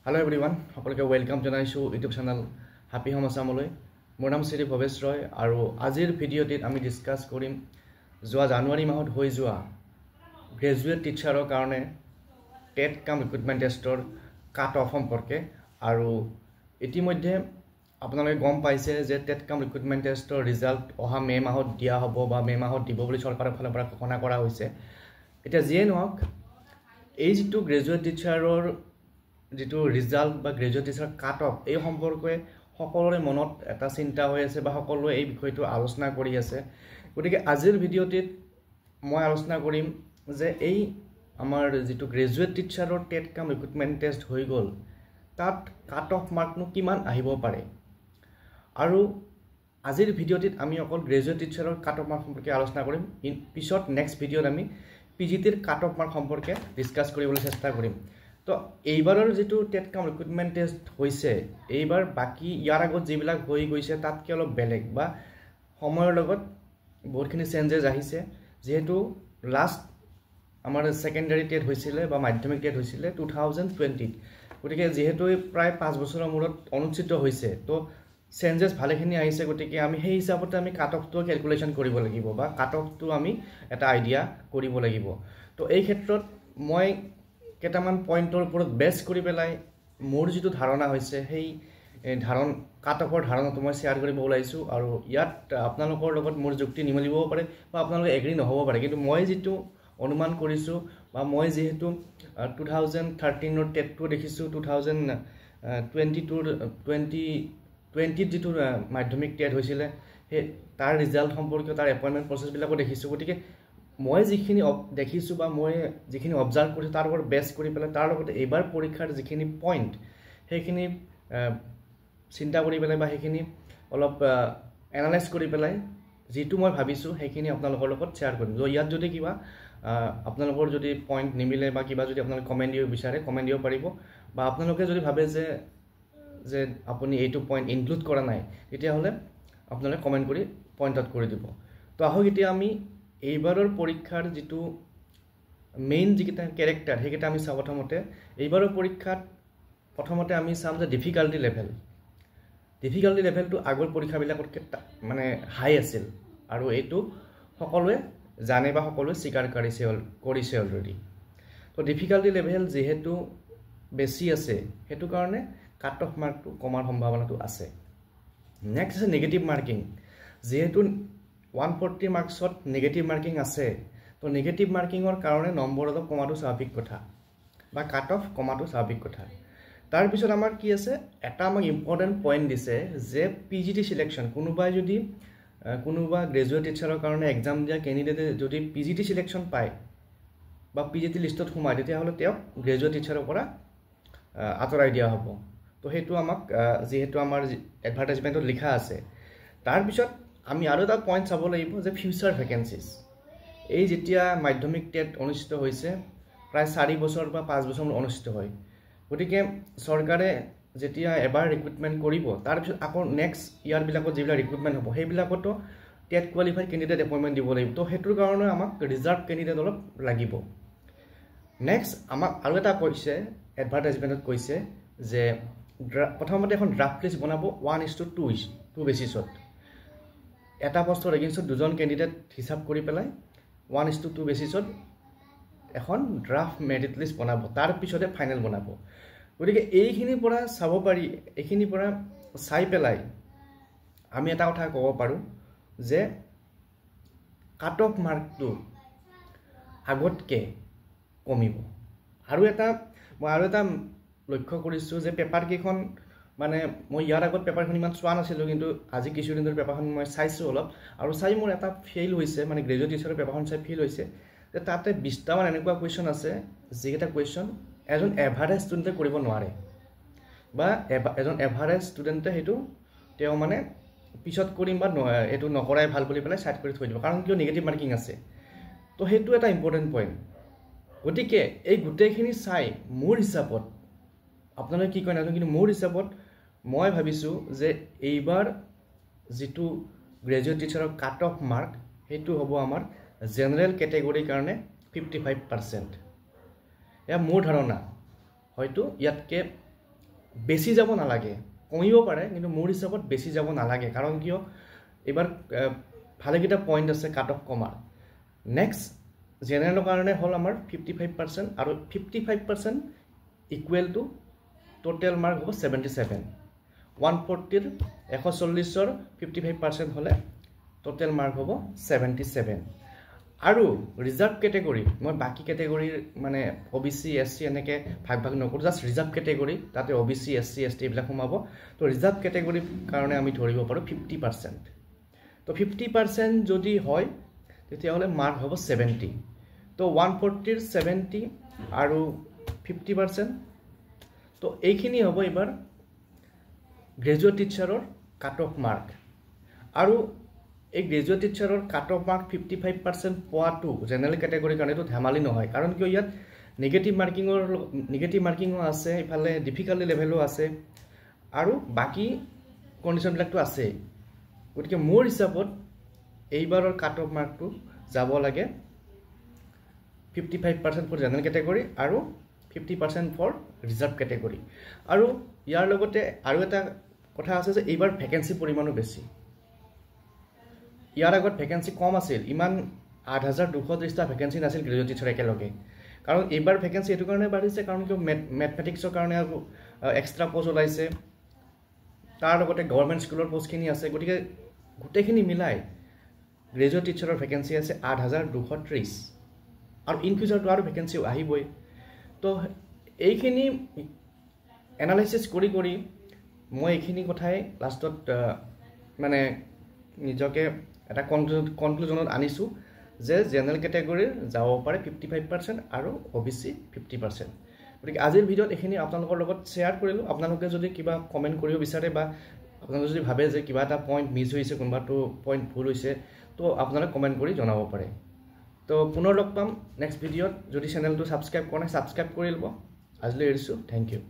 Hello everyone, সকলকে welcome জনাইছো YouTube channel happy home আসামলৈ। মোৰ নাম শ্ৰী ভৱেশ ৰয় আৰু আজিৰ ভিডিঅ'টিত আমি ডিসকাস কৰিম যোৱা জানুৱাৰী মাহত হৈ যোৱা গ্ৰেজুৱেট টিচাৰৰ কাৰণে টেট কাম ৰিক্ৰুটমেণ্ট টেষ্টৰ কাট অফ সম্পৰ্কে। আৰু ইতিমধ্যে আপোনালোকে গম পাইছে যে টেট কাম ৰিক্ৰুটমেণ্ট টেষ্টৰ ৰিজাল্ট অহা মে মাহত দিয়া হ'ব বা মে মাহত দিব বুলি চৰকাৰৰ ফালৰ পৰা ঘোষণা কৰা হৈছে। এতিয়া যিয়ে নহওক এই যিটো গ্ৰেজুৱেট টিচাৰৰ যেটো ৰিজাল্ট বা গ্ৰেজুৱেট টিচাৰ কাট অফ এই সম্পৰ্কে সকলোৰে মনত এটা চিন্তা হৈ আছে বা সকলোৱে এই বিষয়টো আলোচনা কৰি আছে। গতিকে আজিৰ ভিডিঅ'টিত মই আলোচনা কৰিম যে এই আমাৰ যেটো গ্ৰেজুৱেট টিচাৰৰ টেট কাম ৰিক্ৰুটমেণ্ট টেষ্ট হৈ গ'ল তাত কাট অফ মাৰ্কনো কিমান আহিব পাৰে। আৰু আজিৰ ভিডিঅ'টিত আমি অকল গ্ৰেজুৱেট টিচাৰৰ কাট অফ মাৰ্ক সম্পৰ্কে আলোচনা কৰিম। পিছত নেক্সট ভিডিঅ'ত আমি পিজিটিৰ কাট অফ মাৰ্ক সম্পৰ্কে ডিসকাস কৰিবলৈ চেষ্টা কৰিম। তো এইবাৰৰ যেটো টেট কাম ৰিক্ৰুটমেণ্ট টেষ্ট হৈছে এইবাৰ বাকি ইয়াৰ আগত যিবিলাক হৈ গৈছে তাতকৈ অলপ বেলেগ বা সময়ৰ লগত বহুতখিনি চেঞ্জেছ আহিছে। যেহেতু লাষ্ট আমাৰ সেকেন্ডাৰী টেট হৈছিলে বা মাধ্যমিক টেট হৈছিলে 2020, গতিকে যেহেতু প্ৰায় 5 বছৰৰ মূৰত অনুষ্ঠিত হৈছে তো চেঞ্জেছ ভালেখিনি আহিছে। গতিকে আমি সেই হিচাপতে আমি কাট অফটো ক্যালকুলেশন কৰিব লাগিব বা কাট অফটো আমি এটা আইডিয়া কৰিব লাগিব। তো এই ক্ষেত্ৰত মই কেইটামান পইণ্টৰ ওপৰত বেছ কৰি পেলাই মোৰ যেটো ধাৰণা হৈছে সেই কাট অফৰ ধাৰণাটো মই শ্বেয়াৰ কৰিব ওলাইছোঁ। আৰু ইয়াত আপোনালোকৰ লগত মোৰ যুক্তি নিমিলিবও পাৰে বা আপোনালোকে এগ্ৰি নহ'ব পাৰে, কিন্তু মই যেটো অনুমান কৰিছোঁ বা মই যেহেতু 2013ৰ টেটটো দেখিছোঁ, 2020 যেটো মাধ্যমিক টেট হৈছিলে সেই তাৰ ৰিজাল্ট সম্পৰ্কে তাৰ এপইণ্টমেণ্ট প্ৰচেছবিলাকো দেখিছোঁ। গতিকে মই যিখিনি দেখিছোঁ বা মই যিখিনি অবজাৰ্ভ কৰিছোঁ তাৰ ওপৰত বেছ কৰি পেলাই তাৰ লগতে এইবাৰ পৰীক্ষাৰ যিখিনি পইণ্ট সেইখিনি চিন্তা কৰি পেলাই বা সেইখিনি অলপ এনালাইজ কৰি পেলাই যেটো মই ভাবিছোঁ সেইখিনি আপোনালোকৰ লগত শ্বেয়াৰ কৰিম। ইয়াত যদি কিবা আপোনালোকৰ যদি পইণ্ট নিমিলে বা কিবা যদি আপোনালোকে কমেণ্ট দিব বিচাৰে কমেণ্ট দিব পাৰিব, বা আপোনালোকে যদি ভাবে যে আপুনি এইটো পইণ্ট ইনক্লুড কৰা নাই তেতিয়াহ'লে আপোনালোকে কমেণ্ট কৰি পইণ্ট আউট কৰি দিব। তো আহক এতিয়া আমি এইবাৰৰ পৰীক্ষাৰ যেটো মেইন যিকেইটা কেৰেক্টাৰ সেইকেইটা আমি চাওঁ। প্ৰথমতে এইবাৰৰ পৰীক্ষাত প্ৰথমতে আমি চাম যে ডিফিকাল্টি লেভেলটো আগৰ পৰীক্ষাবিলাকতকৈ মানে হাই আছিল আৰু এইটো সকলোৱে জানে বা সকলোৱে স্বীকাৰ কৰিছে অলৰেডি। তো ডিফিকাল্টি লেভেল যেহেতু বেছি আছে সেইটো কাৰণে কাট অফ মাৰ্কটো কমাৰ সম্ভাৱনাটো আছে। নেক্সট আছে নেগেটিভ মাৰ্কিং। যেহেতু 140 মাৰ্কছত নেগেটিভ মাৰ্কিং আছে তো নেগেটিভ মাৰ্কিঙৰ কাৰণে নম্বৰ অলপ কমাটো স্বাভাৱিক কথা বা কাট অফ কমাটো স্বাভাৱিক কথা। তাৰপিছত আমাৰ কি আছে, এটা আমাক ইম্পৰ্টেণ্ট পইণ্ট দিছে যে পিজিটি সিলেকশ্যন, কোনোবা গ্ৰেজুৱেট টিচাৰৰ কাৰণে এক্সাম দিয়া কেণ্ডিডেটে যদি পিজিটি সিলেকশ্যন পায় বা পিজিটি লিষ্টত সোমায় তেতিয়াহ'লে তেওঁক গ্ৰেজুৱেট টিচাৰৰ পৰা আঁতৰাই দিয়া হ'ব। তো সেইটো আমাক যিহেতু আমাৰ এডভাৰটাইজমেণ্টত লিখা আছে। তাৰপিছত আমি আৰু এটা পইণ্ট চাব লাগিব যে ফিউচাৰ ভেকেঞ্চিজ। এই যেতিয়া মাধ্যমিক টেট অনুষ্ঠিত হৈছে প্ৰায় 4 বছৰ বা 5 বছৰ অনুষ্ঠিত হয়, গতিকে চৰকাৰে যেতিয়া এবাৰ ৰিক্ৰুটমেণ্ট কৰিব তাৰপিছত আকৌ নেক্সট ইয়াৰবিলাকত যিবিলাক ৰিক্ৰুটমেণ্ট হ'ব সেইবিলাকতো টেট কোৱালিফাইড কেণ্ডিডেট এপইণ্টমেণ্ট দিব লাগিব। তো সেইটোৰ কাৰণে আমাক ৰিজাৰ্ভ কেণ্ডিডেট অলপ লাগিব। নেক্সট আমাক আৰু এটা কৈছে, এডভাৰটাইজমেণ্টত কৈছে যে প্ৰথমতে এখন ড্ৰাফ্ট লিষ্ট বনাব 1:2 বেচিছত। এটা পোষ্টৰ এগেইনষ্টত 2জন কেণ্ডিডেট হিচাপ কৰি পেলাই 1:2 বেচিছত এখন ড্ৰাফ্ট মেৰিট লিষ্ট বনাব, তাৰ পিছতে ফাইনেল বনাব। গতিকে এইখিনিৰ পৰা চাব পাৰি, এইখিনিৰ পৰা চাই পেলাই আমি এটা কথা ক'ব পাৰোঁ যে কাট অফ মাৰ্কটো আগতকৈ কমিব। আৰু মই এটা লক্ষ্য কৰিছোঁ যে পেপাৰকেইখন মানে মই ইয়াৰ আগত পেপাৰখন ইমান চোৱা নাছিলোঁ, কিন্তু আজি কিছুদিন ধৰি পেপাৰখন মই চাইছোঁ অলপ, আৰু চাই মোৰ এটা ফিল হৈছে, মানে গ্ৰেজুৱেট টিচাৰৰ পেপাৰখন চাই ফিল হৈছে যে তাতে 20টামান এনেকুৱা কুৱেশ্যন আছে যিকেইটা কুৱেশ্যন এজন এভাৰেজ ষ্টুডেণ্টে কৰিব নোৱাৰে বা এজন এভাৰেজ ষ্টুডেণ্টে সেইটো তেওঁ মানে পিছত কৰিম বা এইটো নকৰাই ভাল বুলি পেলাই চাইড কৰি থৈ দিব, কাৰণ কিয় নেগেটিভ মাৰ্কিং আছে। তো সেইটো এটা ইম্পৰ্টেণ্ট পইণ্ট। গতিকে এই গোটেইখিনি চাই মোৰ হিচাপত, আপোনালোকে কি কয় নাজানো, কিন্তু মোৰ হিচাপত মই ভাবিছোঁ যে এইবাৰ যেটো গ্ৰেজুৱেট টিচাৰৰ কাট অফ মাৰ্ক সেইটো হ'ব আমাৰ জেনাৰেল কেটেগৰীৰ কাৰণে 55%। এয়া মোৰ ধাৰণা, হয়তো ইয়াতকৈ বেছি যাব নালাগে, কমিব পাৰে, কিন্তু মোৰ হিচাপত বেছি যাব নালাগে। কাৰণ কিয় এইবাৰ ভালেকেইটা পইণ্ট আছে কাট অফ কমাৰ। নেক্সট জেনেৰেলৰ কাৰণে হ'ল আমাৰ 55% আৰু 55% ইকুৱেল টু টোটেল মাৰ্ক হ'ব 77। 140ৰ 140ৰ 55% হ'লে টোটেল মাৰ্ক হ'ব 77। আৰু ৰিজাৰ্ভ কেটেগৰী মই বাকী কেটেগৰীৰ মানে OBC SC এনেকৈ ভাগ নকৰোঁ, জাষ্ট ৰিজাৰ্ভ কেটেগৰী, তাতে OBC SC ST এইবিলাক সোমাব। তো ৰিজাৰ্ভ কেটেগৰীৰ কাৰণে আমি ধৰিব পাৰোঁ 50%। তো 50% যদি হয় তেতিয়াহ'লে মাৰ্ক হ'ব 70। তো 140ৰ 70 আৰু 50%। তো এইখিনি হ'ব এইবাৰ গ্ৰেজুৱেট টিচাৰৰ কাট অফ মাৰ্ক। আৰু এই গ্ৰেজুৱেট টিচাৰৰ কাট অফ মাৰ্ক 55% পোৱাটো জেনেৰেল কেটেগৰীৰ কাৰণে এইটো ধেমালি নহয়। কাৰণ কিয় ইয়াত নিগেটিভ মাৰ্কিঙো আছে, ইফালে ডিফিকাল্টি লেভেলো আছে, আৰু বাকী কণ্ডিশ্যনবিলাকতো আছে। গতিকে মোৰ হিচাপত এইবাৰৰ কাট অফ মাৰ্কটো যাব লাগে 55% ফৰ জেনেৰেল কেটেগৰী আৰু 50% ফৰ ৰিজাৰ্ভ কেটেগৰী। আৰু ইয়াৰ লগতে আৰু এটা কথা আছে যে এইবাৰ ভেকেঞ্চি পৰিমাণো বেছি। ইয়াৰ আগত ভেকেঞ্চি কম আছিল, ইমান 8230টা ভেকেঞ্চি নাছিল গ্ৰেজুৱেট টিচাৰ একেলগে। কাৰণ এইবাৰ ভেকেঞ্চি এইটো কাৰণে বাঢ়িছে কাৰণ কিয় মেথমেটিক্সৰ কাৰণে এক্সট্ৰা পষ্ট ওলাইছে, তাৰ লগতে গভৰ্ণমেণ্ট স্কুলৰ পষ্টখিনি আছে। গতিকে গোটেইখিনি মিলাই গ্ৰেজুৱেট টিচাৰৰ ভেকেঞ্চি আছে 8230, আৰু ইন ফিউচাৰটো আৰু ভেকেঞ্চি আহিবই। তো এইখিনি এনালাইচিছ কৰি মই এইখিনি কথাই লাষ্টত মানে নিজকে এটা কনক্লুজনত আনিছোঁ যে জেনেৰেল কেটেগৰীৰ যাব পাৰে 55% আৰু OBC 50%। গতিকে আজিৰ ভিডিঅ'ত এইখিনি আপোনালোকৰ লগত শ্বেয়াৰ কৰিলোঁ। আপোনালোকে যদি কিবা কমেণ্ট কৰিব বিচাৰে বা আপোনালোকে যদি ভাবে যে কিবা এটা পইণ্ট মিছ হৈছে, কোনোবাটো পইণ্ট ভুল হৈছে, তো আপোনালোকে কমেণ্ট কৰি জনাব পাৰে। তো পুনৰ লগ পাম নেক্সট ভিডিঅ'ত। যদি চেনেলটো ছাবস্ক্ৰাইব কৰা নাই ছাবস্ক্ৰাইব কৰি ল'ব। আজিলৈ এৰিছোঁ, থেংক ইউ।